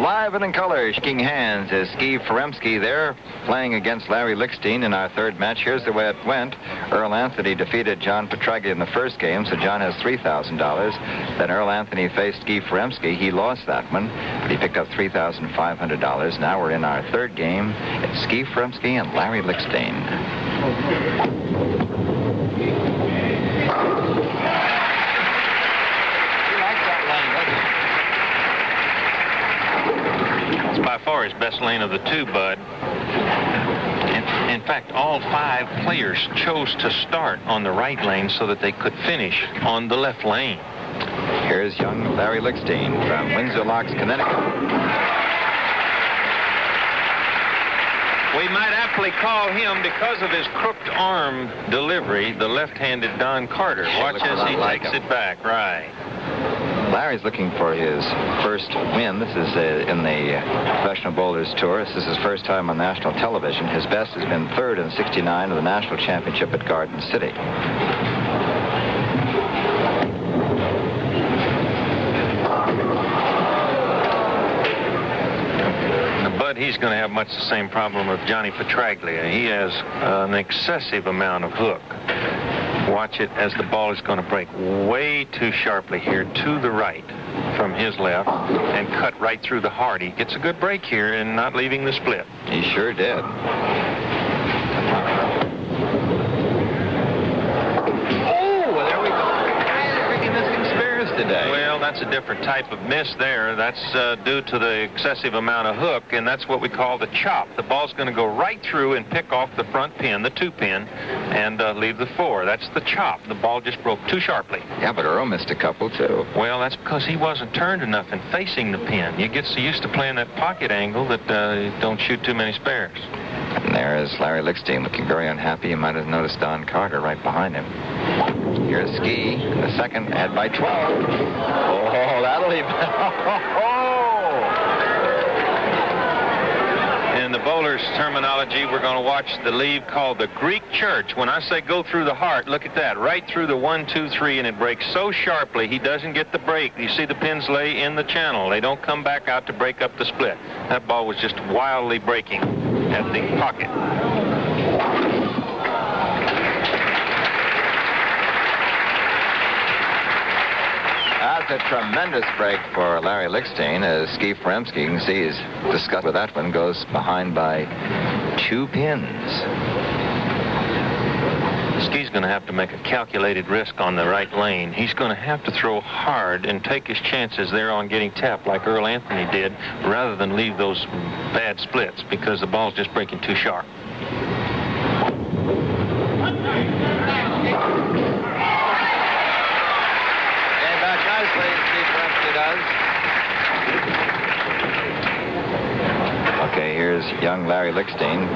Live and in color, shaking hands is Ski Feremski there, playing against Larry Lichstein in our third match. Here's the way it went. Earl Anthony defeated John Petraglia in the first game, so John has $3,000. Then Earl Anthony faced Ski Feremski. He lost that one, but he picked up $3,500. Now we're in our third game. It's Ski Feremski and Larry Lichstein. By far his best lane of the two, Bud. In fact, all 5 players chose to start on the right lane so that they could finish on the left lane. Here's young Larry Lichstein from Windsor Locks, Connecticut. We might aptly call him, because of his crooked arm delivery, the left-handed Don Carter. Watch as he takes it back. Right. Larry's looking for his first win. This is in the Professional Bowlers Tour. This is his first time on national television. His best has been third in '69 of the national championship at Garden City. But he's going to have much the same problem with Johnny Petraglia. He has an excessive amount of hook. Watch it as the ball is going to break way too sharply here to the right from his left and cut right through the heart. He gets a good break here and not leaving the split. He sure did. Oh, there we go. Making missing spares today. Well, that's a different type of miss there. That's due to the excessive amount of hook, and that's what we call the chop. The ball's going to go right through and pick off the front pin, the 2 pin, and leave the 4. That's the chop. The ball just broke too sharply. Yeah, but Earl missed a couple, too. Well, that's because he wasn't turned enough and facing the pin. You get so used to playing that pocket angle that you don't shoot too many spares. And there is Larry Lichstein looking very unhappy. You might have noticed Don Carter right behind him. Here's Ski in the second, ahead by 12. Oh, that'll even... In the bowler's terminology, we're going to watch the leave called the Greek church. When I say go through the heart, look at that. Right through the 1, 2, 3, and it breaks so sharply he doesn't get the break. You see the pins lay in the channel. They don't come back out to break up the split. That ball was just wildly breaking at the pocket. That's a tremendous break for Larry Lichstein, as Ski Feremski, you can see, is discussed with that one, goes behind by 2 pins. Ski's going to have to make a calculated risk on the right lane. He's going to have to throw hard and take his chances there on getting tapped like Earl Anthony did, rather than leave those bad splits, because the ball's just breaking too sharp. Okay, here's young Larry Lichstein.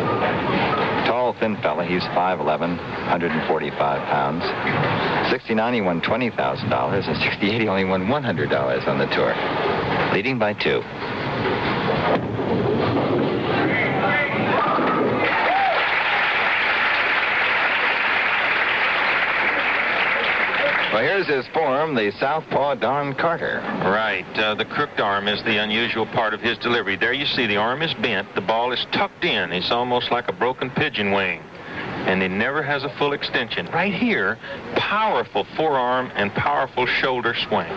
Tall, thin fella. He's 5'11", 145 pounds. 69, he won $20,000, and 68, he only won $100 on the tour. Leading by 2. Well, here's his form, the southpaw Don Carter. Right. The crooked arm is the unusual part of his delivery. There you see the arm is bent. The ball is tucked in. It's almost like a broken pigeon wing. And it never has a full extension. Right here, powerful forearm and powerful shoulder swing.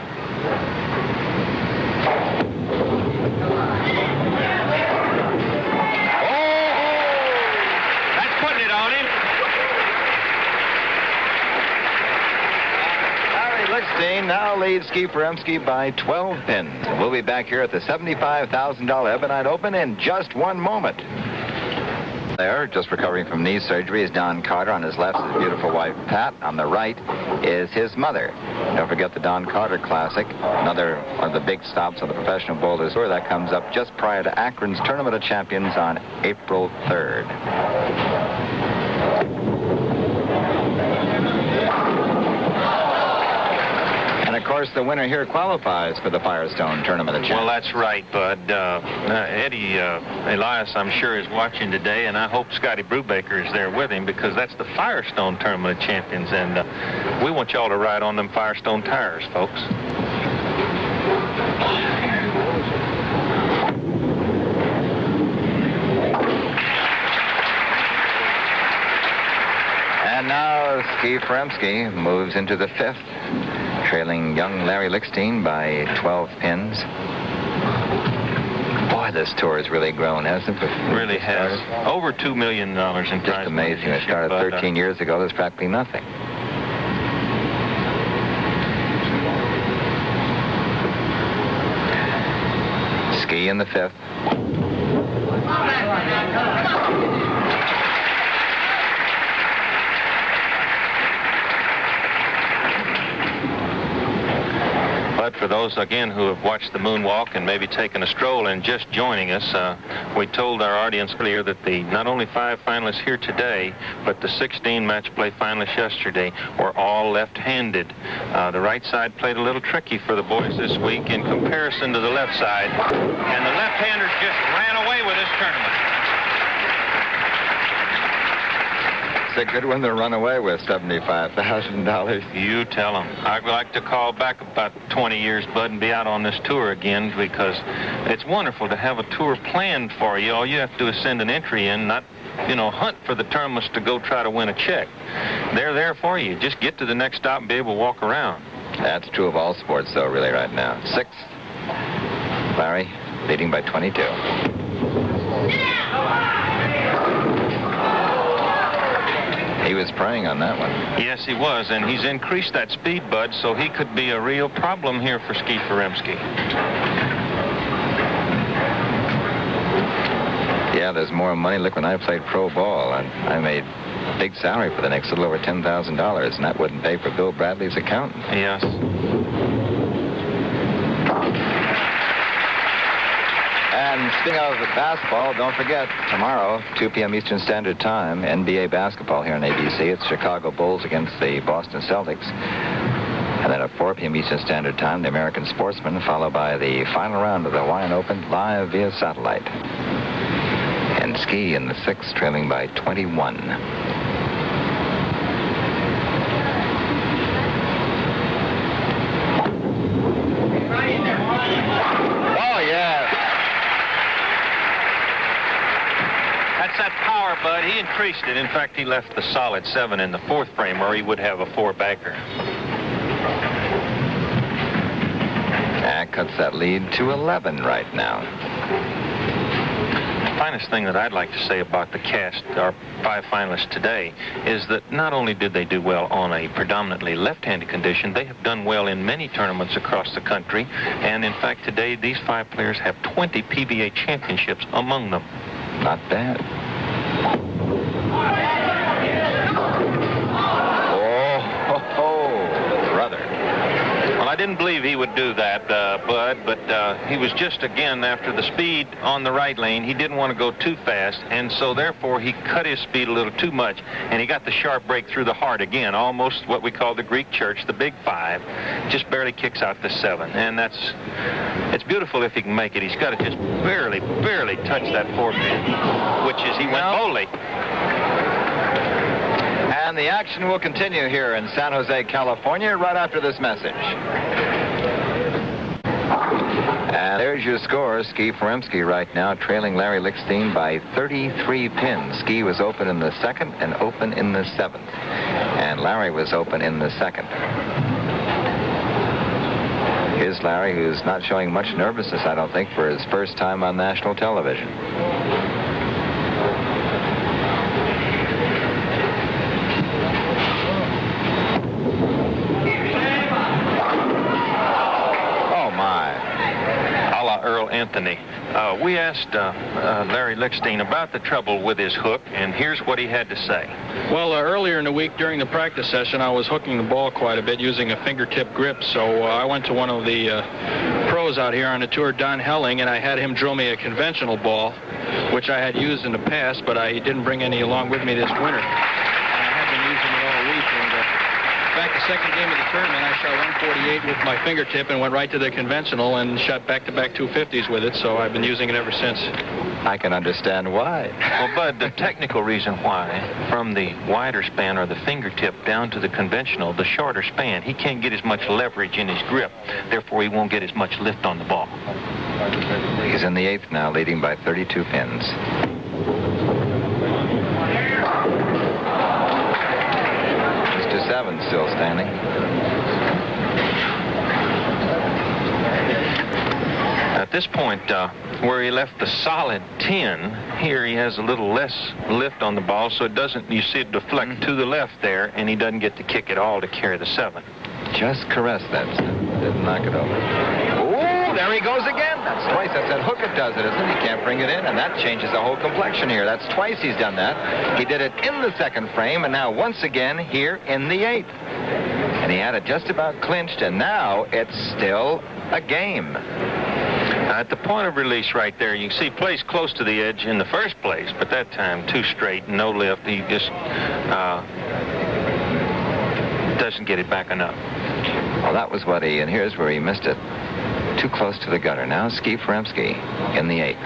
Lichstein now leads Ski Feremski by 12 pins. We'll be back here at the $75,000 Ebonite Open in just one moment. There, just recovering from knee surgery, is Don Carter. On his left is his beautiful wife, Pat. On the right is his mother. Don't forget the Don Carter Classic, another one of the big stops on the Professional Bowlers Tour. That comes up just prior to Akron's Tournament of Champions on April 3rd. And, of course, the winner here qualifies for the Firestone Tournament of Champions. Well, that's right, Bud. Eddie Elias, I'm sure, is watching today, and I hope Scotty Brubaker is there with him, because that's the Firestone Tournament of Champions, and we want y'all to ride on them Firestone tires, folks. now Ski Feremski moves into the 5th, trailing young Larry Lichstein by 12 pins. Boy, this tour has really grown, hasn't it? Really has. Over $2 million in prize money. Just amazing. It started 13 years ago. There's practically nothing. Ski in the 5th. But for those, again, who have watched the moonwalk and maybe taken a stroll and just joining us, we told our audience earlier that the not only 5 finalists here today, but the 16 match play finalists yesterday were all left-handed. The right side played a little tricky for the boys this week in comparison to the left side. And the left-handers just ran away with this tournament. It's a good one to run away with, $75,000. You tell them. I'd like to call back about 20 years, Bud, and be out on this tour again, because it's wonderful to have a tour planned for you. All you have to do is send an entry in, not, hunt for the tournaments to go try to win a check. They're there for you. Just get to the next stop and be able to walk around. That's true of all sports, though, really, right now. 6th, Larry leading by 22. He was preying on that one. Yes, he was, and he's increased that speed, Bud, so he could be a real problem here for Ski Feremski. Yeah, there's more money. Look, when I played pro ball, and I made big salary for the next little over $10,000, and that wouldn't pay for Bill Bradley's accountant. Yes. And speaking of basketball, don't forget, tomorrow, 2 p.m. Eastern Standard Time, NBA basketball here on ABC. It's Chicago Bulls against the Boston Celtics. And then at 4 p.m. Eastern Standard Time, the American Sportsman, followed by the final round of the Hawaiian Open live via satellite. And Ski in the 6th, trailing by 21. That power, Bud, he increased it. In fact, he left the solid 7 in the 4th frame, or he would have a 4-bagger. That cuts that lead to 11 right now. The finest thing that I'd like to say about the cast, our 5 finalists today, is that not only did they do well on a predominantly left-handed condition, they have done well in many tournaments across the country. And in fact, today, these 5 players have 20 PBA championships among them. Not bad. Oh, brother. Well, I didn't believe he would do that, Bud, but he was just, again, after the speed on the right lane, he didn't want to go too fast, and so therefore he cut his speed a little too much, and he got the sharp break through the heart again, almost what we call the Greek church, the big 5, just barely kicks out the 7, and it's beautiful if he can make it. He's got to just barely touch that 4-pin, which is he went boldly. And the action will continue here in San Jose, California, right after this message. And there's your score. Ski Feremski right now trailing Larry Lichstein by 33 pins. Ski was open in the 2nd and open in the 7th. And Larry was open in the 2nd. Here's Larry, who's not showing much nervousness, I don't think, for his first time on national television. Earl Anthony. We asked Larry Lichstein about the trouble with his hook, and here's what he had to say. Well, earlier in the week during the practice session, I was hooking the ball quite a bit using a fingertip grip, so I went to one of the pros out here on the tour, Don Helling, and I had him drill me a conventional ball, which I had used in the past, but I didn't bring any along with me this winter. And I have been using it all week, and in fact, the second game of the tournament, I shot 148 with my fingertip and went right to the conventional and shot back-to-back 250s with it, so I've been using it ever since. I can understand why. Well, Bud, the technical reason why, from the wider span or the fingertip down to the conventional, the shorter span, he can't get as much leverage in his grip. Therefore, he won't get as much lift on the ball. He's in the 8th now, leading by 32 pins. 7 still standing. At this point, where he left the solid 10, here he has a little less lift on the ball, so it doesn't, you see it deflect to the left there, and he doesn't get to kick it all to carry the 7. Just caressed that. Didn't knock it over. Oh, there he goes again. That's twice. That's that hook it does it, isn't it? He can't bring it in, and that changes the whole complexion here. That's twice he's done that. He did it in the 2nd frame, and now once again here in the 8th. And he had it just about clinched, and now it's still a game. At the point of release right there, you can see he plays close to the edge in the first place, but that time too straight, no lift. He just doesn't get it back enough. Well, that was what he, and here's where he missed it. Too close to the gutter. Now Ski Feremski in the 8th.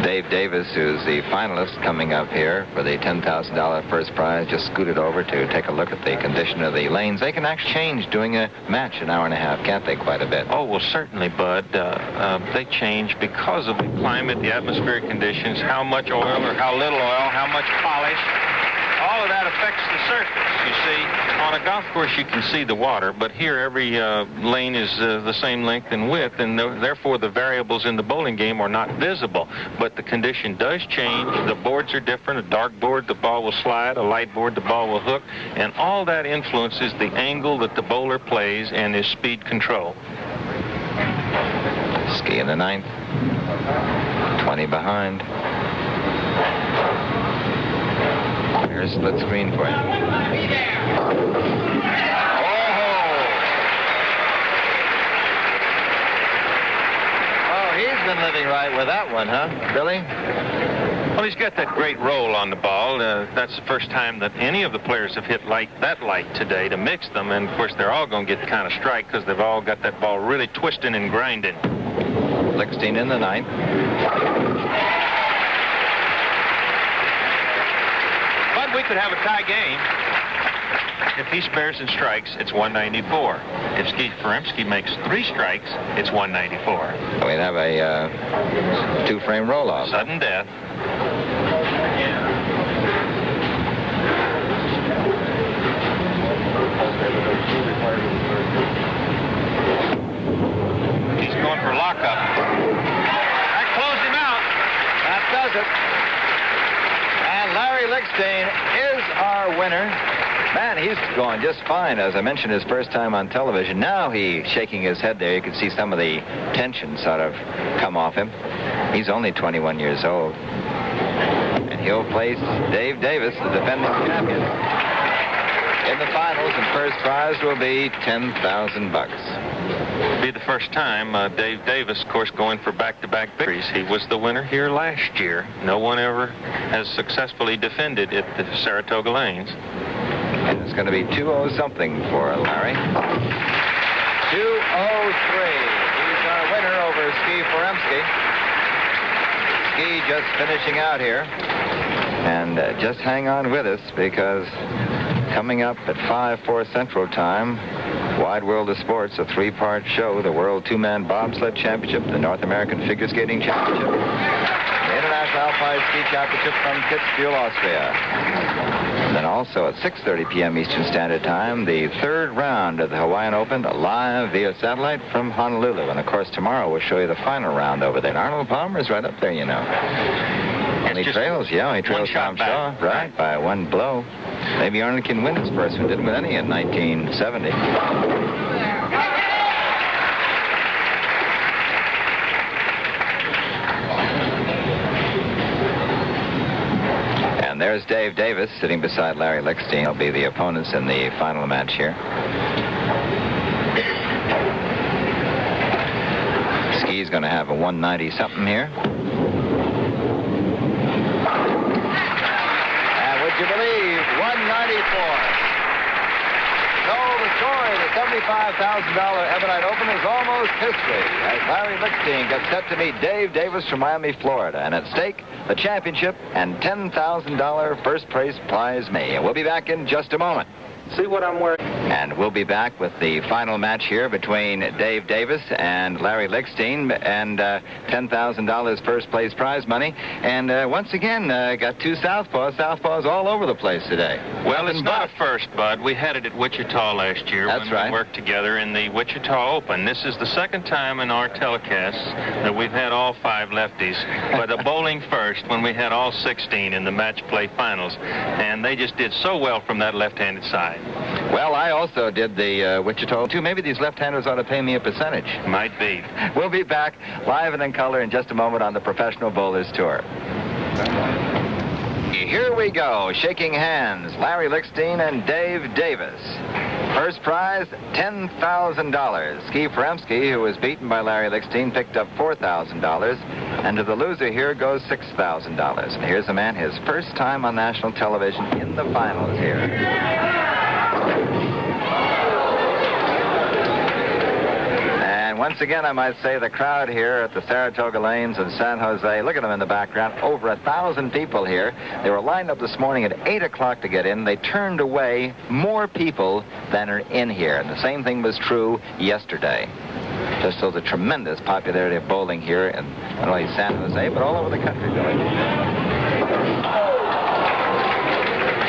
Dave Davis, who's the finalist coming up here for the $10,000 first prize, just scooted over to take a look at the condition of the lanes. They can actually change doing a match an hour and a half, can't they, quite a bit? Oh, well, certainly, Bud. They change because of the climate, the atmospheric conditions, how much oil or how little oil, how much polish. All of that affects the surface, you see. On a golf course, you can see the water, but here every lane is the same length and width, and therefore the variables in the bowling game are not visible. But the condition does change. The boards are different. A dark board, the ball will slide. A light board, the ball will hook. And all that influences the angle that the bowler plays and his speed control. Ski in the 9th. 20 behind. Here's a split screen for you. Oh, he's been living right with that one, huh, Billy? Well, he's got that great roll on the ball. That's the first time that any of the players have hit that light today to mix them. And, of course, they're all going to get the kind of strike because they've all got that ball really twisting and grinding. Lichstein in the 9th. We could have a tie game. If he spares and strikes, it's 194. If Ski Feremski makes 3 strikes, it's 194. We'd have a 2-frame roll-off. Sudden death. He's going for lockup. That closed him out. That does it. And Larry Lichstein is our winner. Man, he's going just fine. As I mentioned, his first time on television. Now he's shaking his head there. You can see some of the tension sort of come off him. He's only 21 years old. And he'll face Dave Davis, the defending champion, in the finals, and first prize will be $10,000. Be the first time Dave Davis, of course, going for back-to-back victories. He was the winner here last year. No one ever has successfully defended at the Saratoga Lanes. And it's going to be 2-0 something for Larry. 2-0-3. He's our winner over Ski Feremski. Ski just finishing out here. And just hang on with us, because coming up at 5/4 Central Time, Wide World of Sports, a 3-part show, the World 2-Man Bobsled Championship, the North American Figure Skating Championship, the International Alpine Ski Championship from Kitzbühel, Austria. And then also at 6:30 p.m. Eastern Standard Time, the 3rd round of the Hawaiian Open, live via satellite from Honolulu. And of course, tomorrow we'll show you the final round over there. And Arnold Palmer's right up there, you know. He trails Tom Shaw, right, by 1 blow. Maybe Arnold can win his first one. Didn't win any in 1970. And there's Dave Davis sitting beside Larry Lichstein. They'll be the opponents in the final match here. Ski's going to have a 190-something here. You believe 194. So the story, the $75,000 Ebonite Open is almost history, as Larry Lichstein gets set to meet Dave Davis from Miami, Florida. And at stake, the championship and $10,000 first prize money. And we'll be back in just a moment. See what I'm wearing? And And we'll be back with the final match here between Dave Davis and Larry Lichstein, and $10,000 first place prize money. And once again, got two southpaws all over the place today. Well, it's not a first, Bud. We had it at Wichita last year. That's when right. We worked together in the Wichita Open. This is the second time in our telecasts that we've had all 5 lefties, but the bowling first when we had all 16 in the match play finals. And they just did so well from that left-handed side. Well, I also did the Wichita, too. Maybe these left-handers ought to pay me a percentage. Might be. We'll be back live and in color in just a moment on the Professional Bowlers Tour. Here we go, shaking hands, Larry Lichstein and Dave Davis. First prize, $10,000. Ski Fremsky, who was beaten by Larry Lichstein, picked up $4,000. And to the loser here goes $6,000. And here's a man, his first time on national television in the finals here. And once again, I might say the crowd here at the Saratoga Lanes in San Jose, look at them in the background, over 1,000 people here. They were lined up this morning at 8 o'clock to get in. They turned away more people than are in here. And the same thing was true yesterday. Just shows the tremendous popularity of bowling here in not only San Jose, but all over the country, Billy.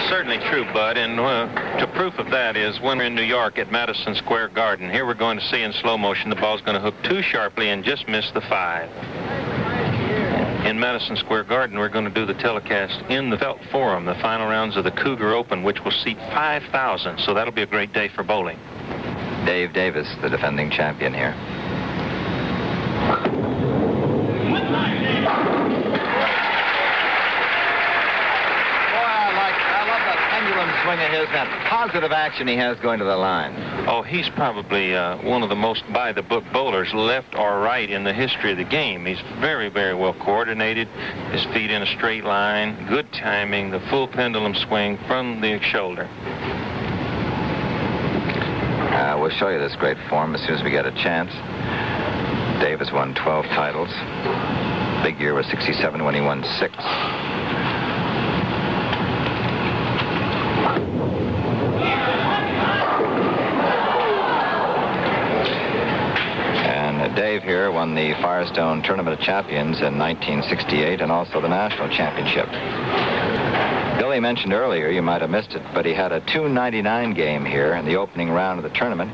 Certainly true, Bud, and to proof of that is when we're in New York at Madison Square Garden. Here we're going to see in slow motion the ball's going to hook too sharply and just miss the 5. In Madison Square Garden, we're going to do the telecast in the Felt Forum, the final rounds of the Cougar Open, which will seat 5,000, so that'll be a great day for bowling. Dave Davis, the defending champion here. Swing of his, that positive action he has going to the line. Oh, he's probably one of the most by-the-book bowlers, left or right, in the history of the game. He's very, very well coordinated. His feet in a straight line, good timing, the full pendulum swing from the shoulder. We'll show you this great form as soon as we get a chance. Davis won 12 titles. Big year was 67 when he won 6. Dave here won the Firestone Tournament of Champions in 1968 and also the National Championship. Billy mentioned earlier, you might have missed it, but he had a .299 game here in the opening round of the tournament.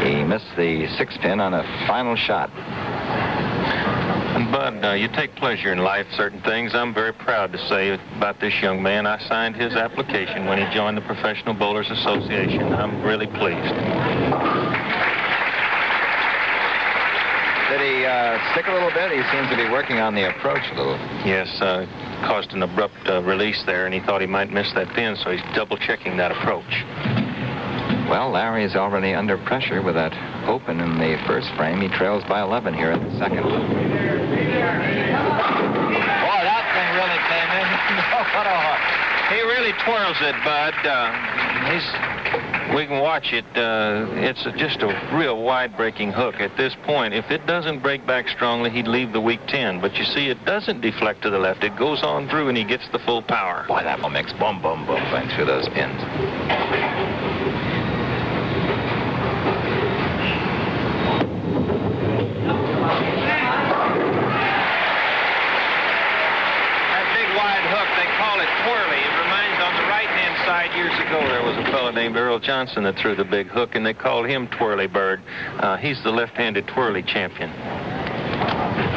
He missed the 6-pin on a final shot. Bud, you take pleasure in life, certain things. I'm very proud to say about this young man. I signed his application when he joined the Professional Bowlers Association. I'm really pleased. Did he stick a little bit? He seems to be working on the approach a little. Yes, caused an abrupt release there, and he thought he might miss that pin, so he's double-checking that approach. Well, Larry is already under pressure with that open in the first frame. He trails by 11 here in the second. Boy, that thing really came in. What a hook. He really twirls it, Bud. We can watch it. It's just a real wide-breaking hook. At this point, if it doesn't break back strongly, he'd leave the weak 10. But you see, it doesn't deflect to the left. It goes on through, and he gets the full power. Boy, that will mix boom, boom, boom, going through those pins. Years ago, there was a fellow named Earl Johnson that threw the big hook, and they called him Twirly Bird. He's the left-handed twirly champion.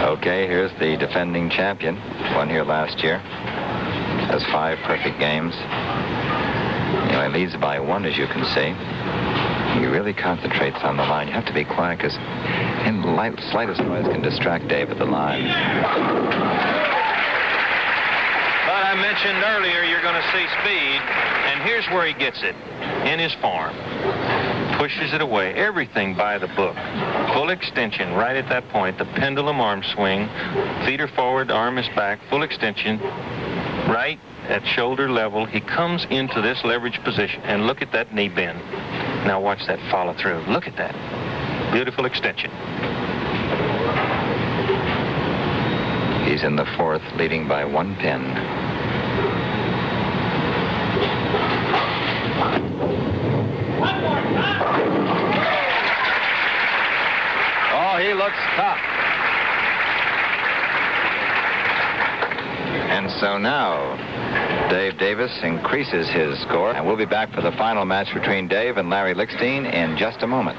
Okay, here's the defending champion. Won here last year. Has 5 perfect games. You know, he leads by 1, as you can see. He really concentrates on the line. You have to be quiet, because the slightest noise can distract Dave at the line. But I mentioned earlier you're going to see speed, and here's where he gets it, in his form. Pushes it away, everything by the book. Full extension right at that point, the pendulum arm swing, feet are forward, arm is back, full extension, right at shoulder level. He comes into this leverage position, and look at that knee bend. Now watch that follow through. Look at that. Beautiful extension. He's in the 4th, leading by 1 pin. Oh, he looks tough. And so now, Dave Davis increases his score, and we'll be back for the final match between Dave and Larry Lichstein in just a moment.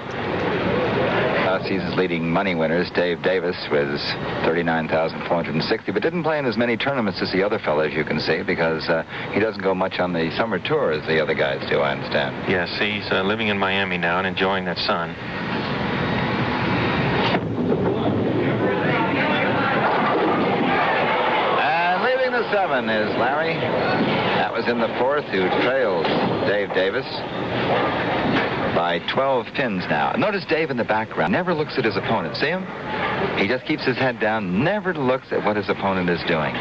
He's his leading money winners. Dave Davis was $39,460, but didn't play in as many tournaments as the other fellows, you can see, because he doesn't go much on the summer tour as the other guys do, I understand. Yes, he's living in Miami now and enjoying that sun. And leaving the 7 is Larry. That was in the 4th, who trails Dave Davis by 12 pins now. Notice Dave in the background never looks at his opponent. See him? He just keeps his head down, never looks at what his opponent is doing. The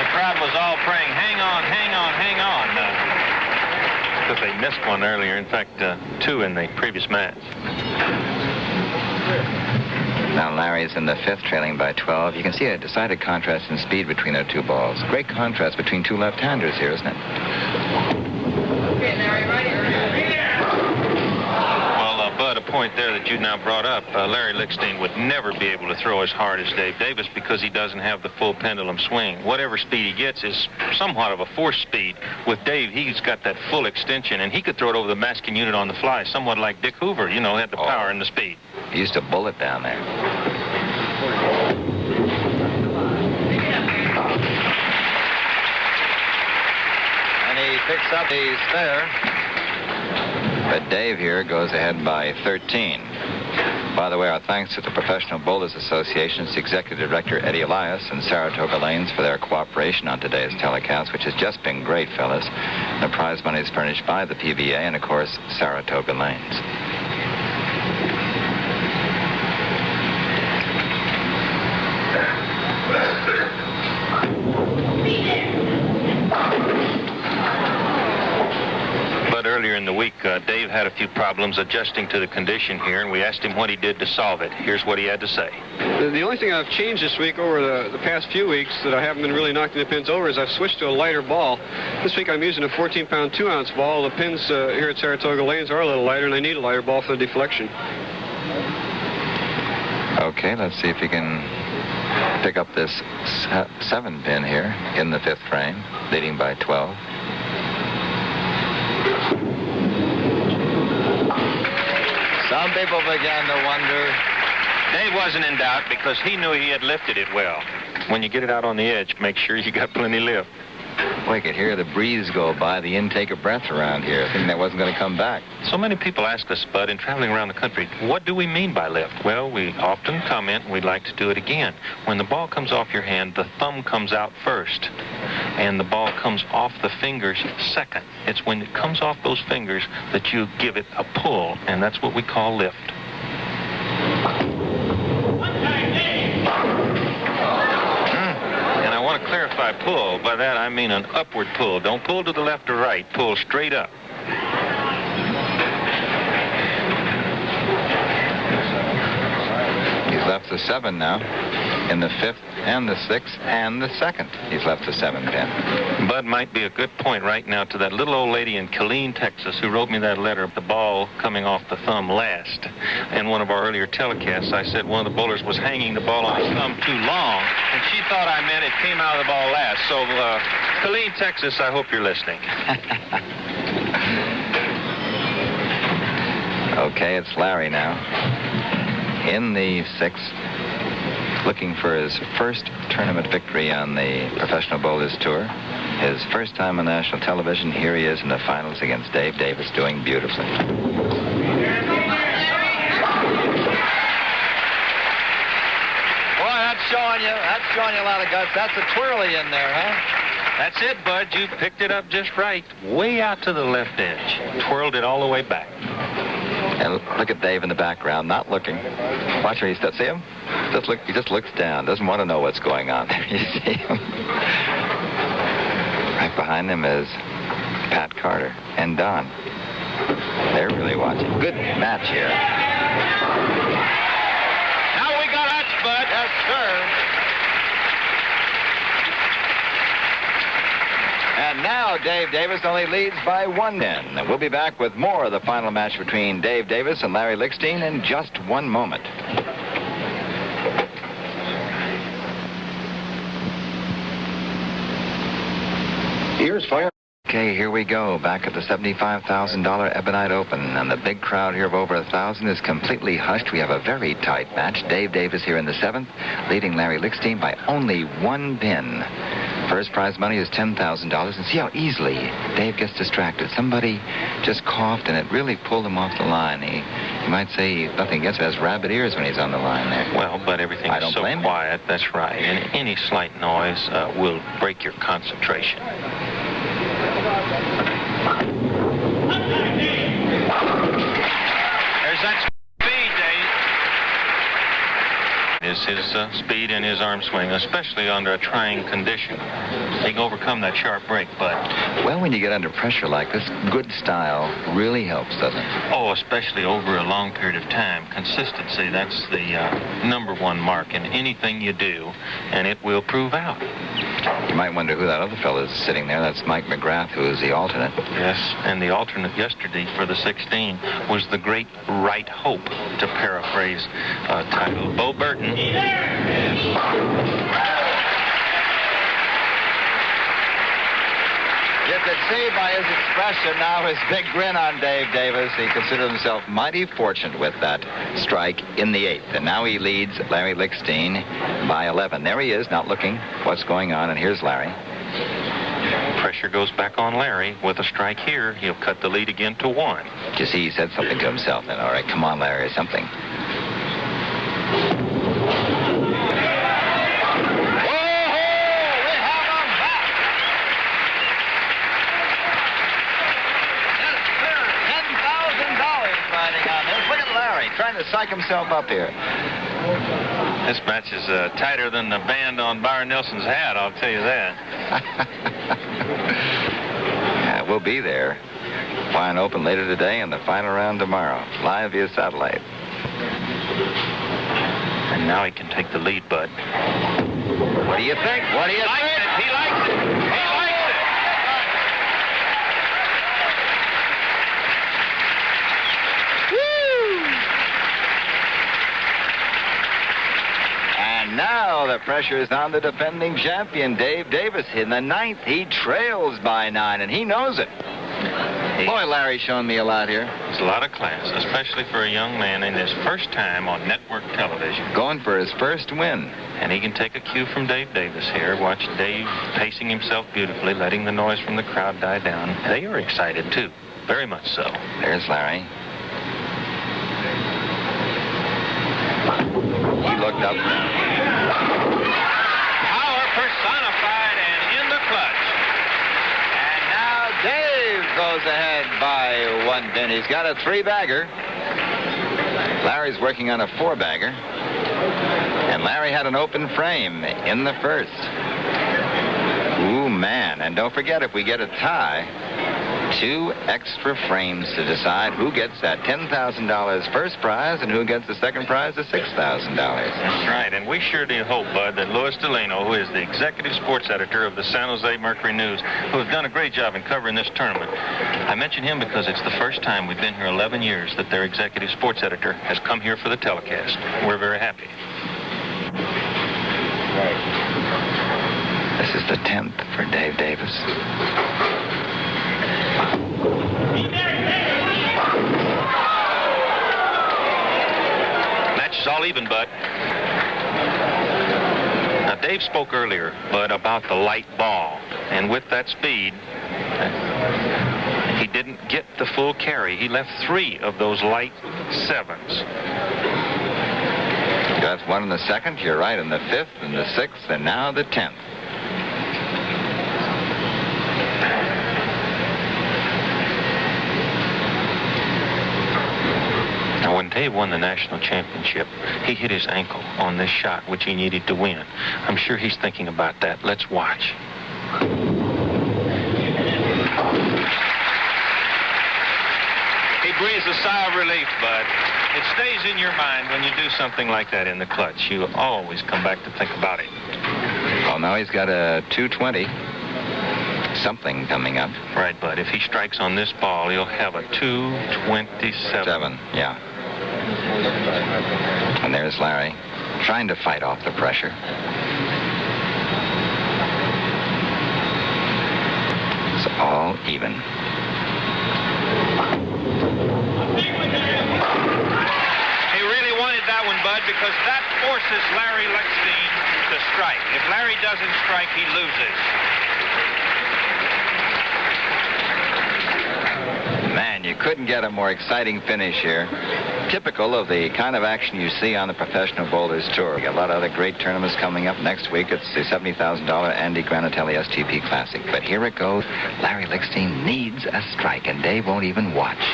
crowd was all praying, hang on, hang on, hang on. Because they missed one earlier. In fact, 2 in the previous match. Now Larry's in the 5th, trailing by 12. You can see a decided contrast in speed between their two balls. Great contrast between two left-handers here, isn't it? Well, Bud, a point there that you now brought up. Larry Lichstein would never be able to throw as hard as Dave Davis because he doesn't have the full pendulum swing. Whatever speed he gets is somewhat of a force speed. With Dave, he's got that full extension, and he could throw it over the masking unit on the fly, somewhat like Dick Hoover, you know, had the power and the speed. He used to bullet down there. And he picks up the spare. But Dave here goes ahead by 13. By the way, our thanks to the Professional Bowlers Association's Executive Director Eddie Elias and Saratoga Lanes for their cooperation on today's telecast, which has just been great, fellas. The prize money is furnished by the PBA and, of course, Saratoga Lanes. But earlier in the week, Dave had a few problems adjusting to the condition here, and we asked him what he did to solve it. Here's what he had to say. The only thing I've changed this week over the past few weeks that I haven't been really knocking the pins over is I've switched to a lighter ball. This week I'm using a 14-pound 2-ounce ball. The pins here at Saratoga Lanes are a little lighter, and I need a lighter ball for the deflection. Okay, let's see if you can pick up this 7 pin here in the 5th frame, leading by 12. Some people began to wonder. Dave wasn't in doubt because he knew he had lifted it well. When you get it out on the edge, make sure you got plenty lift. Boy, I could hear the breeze go by, the intake of breath around here, thinking that wasn't going to come back. So many people ask us, Bud, in traveling around the country, what do we mean by lift? Well, we often comment and we'd like to do it again. When the ball comes off your hand, the thumb comes out first, and the ball comes off the fingers second. It's when it comes off those fingers that you give it a pull, and that's what we call lift. And I want to clarify pull. By that, I mean an upward pull. Don't pull to the left or right. Pull straight up. He's left the 7 now. In the 5th and the 6th and the 2nd, he's left the 7 pin. Bud might be a good point right now to that little old lady in Killeen, Texas, who wrote me that letter, the ball coming off the thumb last. In one of our earlier telecasts, I said one of the bowlers was hanging the ball on his thumb too long, and she thought I meant it came out of the ball last. So, Killeen, Texas, I hope you're listening. Okay, it's Larry now. In the 6th. Looking for his first tournament victory on the Professional Bowlers Tour. His first time on national television. Here he is in the finals against Dave Davis, doing beautifully. Boy, that's showing you a lot of guts. That's a twirly in there, huh? That's it, Bud. You picked it up just right. Way out to the left edge. Twirled it all the way back. And look at Dave in the background, not looking. Watch where see him? He just looks down, doesn't want to know what's going on there. You see him? Right behind him is Pat Carter and Don. They're really watching. Good match here. Now we got us, Bud. Yes, sir. And now Dave Davis only leads by 1 pin. We'll be back with more of the final match between Dave Davis and Larry Lichstein in just one moment. Here's fire. Okay, here we go. Back at the $75,000 Ebonite Open, and the big crowd here of over 1,000 is completely hushed. We have a very tight match. Dave Davis here in the 7th, leading Larry Lichstein by only 1 pin. First prize money is $10,000, and see how easily Dave gets distracted. Somebody just coughed, and it really pulled him off the line. You might say nothing against it, has rabbit ears when he's on the line there. Well, but everything is so quiet. That's right. And any slight noise will break your concentration. There's that speed, Dave. Is his speed and his arm swing, especially under a trying condition. He can overcome that sharp break, but... Well, when you get under pressure like this, good style really helps, doesn't it? Oh, especially over a long period of time. Consistency, that's the #1 mark in anything you do, and it will prove out. You might wonder who that other fellow is sitting there. That's Mike McGrath, who is the alternate. Yes, and the alternate yesterday for the 16 was the great Right Hope, to paraphrase title. Bo Burton. You could see by his expression now, his big grin on Dave Davis. He considered himself mighty fortunate with that strike in the 8th. And now he leads Larry Lichstein by 11. There he is, not looking what's going on. And here's Larry. Pressure goes back on Larry. With a strike here, he'll cut the lead again to 1. You see, he said something to himself then. All right, come on, Larry, or something. Trying to psych himself up here. This match is tighter than the band on Byron Nelson's hat, I'll tell you that. Yeah, we'll be there. Fine Open later today and the final round tomorrow, live via satellite. And now he can take the lead, Bud. What do you think? What do you think? He likes it. He likes it. Now the pressure is on the defending champion, Dave Davis. In the 9th, he trails by 9, and he knows it. Boy, Larry's shown me a lot here. It's a lot of class, especially for a young man in his first time on network television. Going for his first win. And he can take a cue from Dave Davis here. Watch Dave pacing himself beautifully, letting the noise from the crowd die down. They are excited, too. Very much so. There's Larry. He looked up. Power personified and in the clutch. And now Dave goes ahead by 1 pin. He's got a 3-bagger. Larry's working on a 4-bagger. And Larry had an open frame in the 1st. Ooh, man. And don't forget, if we get a tie, 2 extra frames to decide who gets that $10,000 first prize and who gets the second prize, the $6,000. That's right, and we sure do hope, Bud, that Louis Delano, who is the executive sports editor of the San Jose Mercury News, who has done a great job in covering this tournament. I mention him because it's the first time we've been here 11 years that their executive sports editor has come here for the telecast. We're very happy. This is the 10th for Dave Davis. Match is all even, Bud. Now, Dave spoke earlier, Bud, about the light ball. And with that speed, he didn't get the full carry. He left 3 of those light 7s. Got 1 in the 2nd, you're right, in the 5th, and the 6th, and now the 10th. Now, when Dave won the national championship, he hit his ankle on this shot, which he needed to win. I'm sure he's thinking about that. Let's watch. He breathes a sigh of relief, Bud. It stays in your mind when you do something like that in the clutch. You always come back to think about it. Well, now he's got a 220. something coming up. Right, Bud. If he strikes on this ball, he'll have a 227. Yeah. And there's Larry, trying to fight off the pressure. It's all even. He really wanted that one, Bud, because that forces Larry Lichstein to strike. If Larry doesn't strike, he loses. Man, you couldn't get a more exciting finish here. Typical of the kind of action you see on the Professional Bowlers Tour. We got a lot of other great tournaments coming up next week. It's the $70,000 Andy Granatelli STP Classic. But here it goes. Larry Lichstein needs a strike, and Dave won't even watch.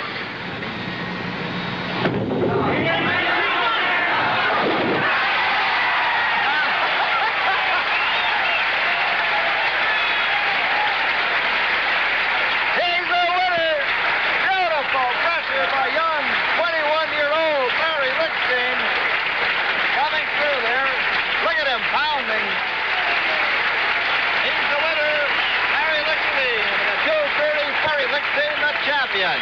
Champion.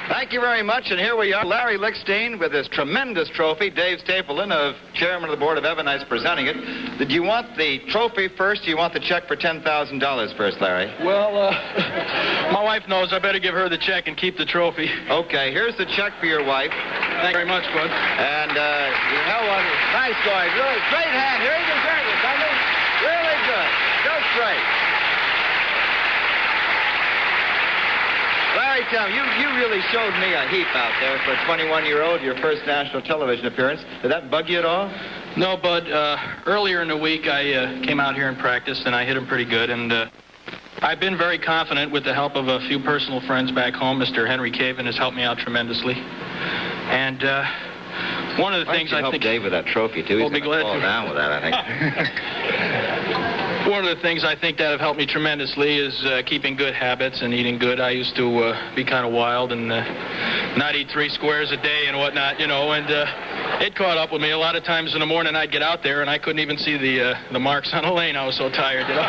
Thank you very much, and here we are, Larry Lichstein with this tremendous trophy. Dave Stapleton, of Chairman of the Board of Ebonites, presenting it. Did you want the trophy first, or do you want the check for $10,000 first, Larry? Well, my wife knows I better give her the check and keep the trophy. Okay, here's the check for your wife. Thank you very much, Bud. And you know what? Nice going. Really great hand. Here he deserves it, doesn't he? Really good. Just great. Larry, tell me, you really showed me a heap out there for a 21-year-old, your first national television appearance. Did that bug you at all? No, Bud. Earlier in the week, I came out here and practiced, and I hit him pretty good. And I've been very confident with the help of a few personal friends back home. Mr. Henry Caven has helped me out tremendously. And one of the things I think... Dave with that trophy, too. We'll be glad to fall down with that, I think. One of the things I think that have helped me tremendously is keeping good habits and eating good. I used to be kind of wild and not eat 3 squares a day and whatnot, you know, and it caught up with me. A lot of times in the morning I'd get out there and I couldn't even see the marks on the lane. I was so tired, you know.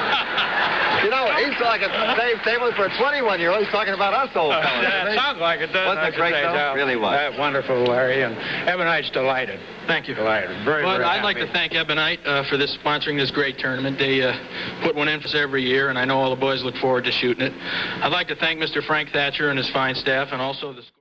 You know, he's talking, Dave Stapleton, for a 21-year-old, he's talking about us old fellas. It sounds like it does. Wasn't it great, though? Really was. Wonderful, Larry, and Ebonite's delighted. Thank you. Delighted. Very, But very I'd like happy. to thank Ebonite for this sponsoring this great tournament. They put one in for us every year, and I know all the boys look forward to shooting it. I'd like to thank Mr. Frank Thatcher and his fine staff, and also the school.